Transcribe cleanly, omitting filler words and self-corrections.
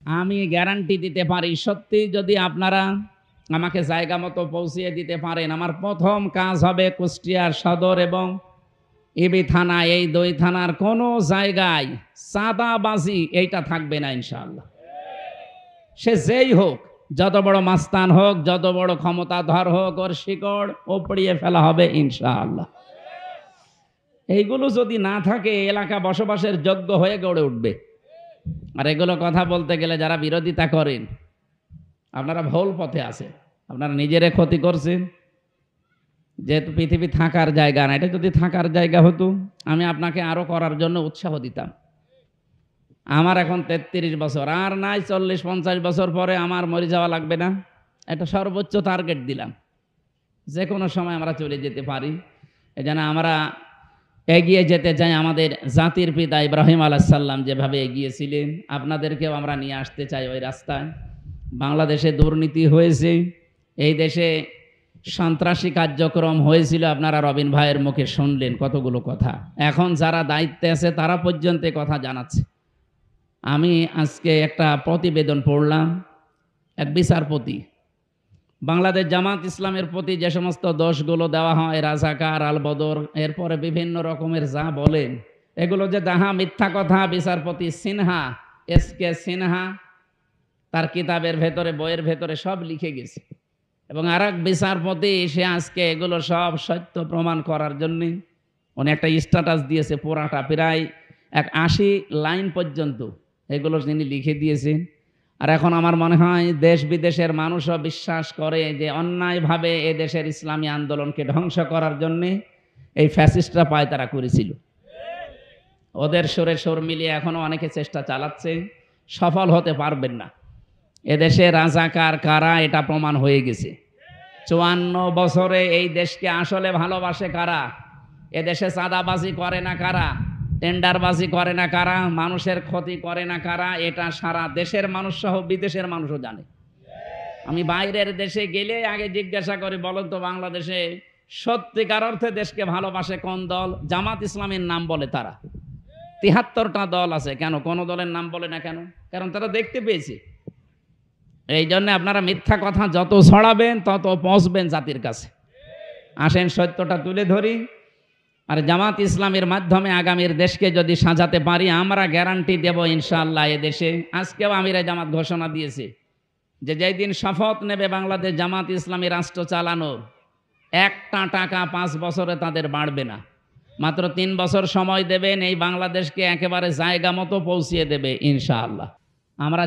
আমি গ্যারান্টি দিতে পারি, সত্যি যদি আপনারা আমাকে জায়গা মতো পৌঁছিয়ে দিতে পারেন, আমার প্রথম কাজ হবে কুষ্টিয়ার সদর এবং ইবি থানা, এই দুই থানার কোনো জায়গায় চাঁদাবাজি এইটা থাকবে না ইনশাআল্লাহ। সে যেই হোক, যত বড় মাস্তান হোক, যত বড় ক্ষমতাধর হোক, ওর শিকড় উপড়িয়ে ফেলা হবে ইনশাআল্লাহ। এইগুলো যদি না থাকে, এলাকা বসবাসের যোগ্য হয়ে গড়ে উঠবে। আর এগুলো কথা বলতে গেলে যারা বিরোধিতা করেন, আপনারা ভুল পথে আছে, আপনারা নিজেরে ক্ষতি করছেন। যেহেতু পৃথিবী থাকার জায়গা না, এটা যদি থাকার জায়গা হতো আমি আপনাকে আরো করার জন্য উৎসাহ দিতাম। আমার এখন 33 বছর, আর নাই 40-50 বছর পরে আমার মরে যাওয়া লাগবে না, এটা সর্বোচ্চ টার্গেট দিলাম। যে কোনো সময় আমরা চলে যেতে পারি, এজন্য আমরা এগিয়ে যেতে চাই। আমাদের জাতির পিতা ইব্রাহিম আলাইহিস সালাম যেভাবে এগিয়েছিলেন, আপনাদেরকেও আমরা নিয়ে আসতে চাই ওই রাস্তায়। বাংলাদেশে দুর্নীতি হয়েছে, এই দেশে সন্ত্রাসী কার্যক্রম হয়েছিল, আপনারা রবিন ভাইয়ের মুখে শুনলেন কতগুলো কথা। এখন যারা দায়িত্বে আছে তারা পর্যন্ত কথা জানাচ্ছে। আমি আজকে একটা প্রতিবেদন পড়লাম, এক বিচারপতি বাংলাদেশ জামাত ইসলামের প্রতি যে সমস্ত দোষগুলো দেওয়া হয়, রাজাকার, আল বদর, এরপরে বিভিন্ন রকমের যা বলেন, এগুলো যে যাহা মিথ্যা কথা, বিচারপতি সিনহা, এসকে সিনহা তার কিতাবের ভেতরে, বইয়ের ভেতরে সব লিখে গেছে। এবং আর এক বিচারপতি, সে আজকে এগুলো সব সত্য প্রমাণ করার জন্যে উনি একটা স্ট্যাটাস দিয়েছে, পুরাটা প্রায় 80 লাইন পর্যন্ত এগুলো তিনি লিখে দিয়েছেন। আর এখন আমার মনে হয় দেশ বিদেশের মানুষও বিশ্বাস করে যে অন্যায়ভাবে এ দেশের ইসলামী আন্দোলনকে ধ্বংস করার জন্যে এই ফ্যাসিস্টরা পায়তারা করেছিল। ওদের সুরে সুর মিলিয়ে এখনো অনেকে চেষ্টা চালাচ্ছে, সফল হতে পারবেন না। এদেশে রাজাকার কারা এটা প্রমাণ হয়ে গেছে। 54 বছরে এই দেশকে আসলে ভালোবাসে কারা, এদেশে চাঁদাবাজি করে না কারা, টেন্ডারবাজি করে না কারা, মানুষের ক্ষতি করে না কারা, এটা সারা দেশের মানুষ সহ বিদেশের মানুষও জানে। আমি বাইরের দেশে গেলে আগে জিজ্ঞাসা করি, বলেন তো বাংলাদেশে সত্যিকার অর্থে দেশকে ভালোবাসে কোন দল? জামাত ইসলামের নাম বলে তারা। 73টা দল আছে, কেন কোন দলের নাম বলে না কেন? কারণ তারা দেখতে পেয়েছে। এই জন্য আপনারা মিথ্যা কথা যত ছড়াবেন তত পৌঁছবেন জাতির কাছে। আসেন সত্যটা তুলে ধরি, আর জামাত ইসলামের মাধ্যমে আগামীর দেশকে যদি সাজাতে পারি, আমরা গ্যারান্টি দেব ইনশাআল্লাহ। এ দেশে আজকেও আমিরে জামাত ঘোষণা দিয়েছে যে যেই দিন শপথ নেবে বাংলাদেশ জামাত ইসলামী রাষ্ট্র চালানোর, একটা টাকা 5 বছরে তাদের বাড়বে না। মাত্র 3 বছর সময় দেবেন, এই বাংলাদেশকে একেবারে জায়গা মতো পৌঁছিয়ে দেবে ইনশাআল্লাহ। আমরা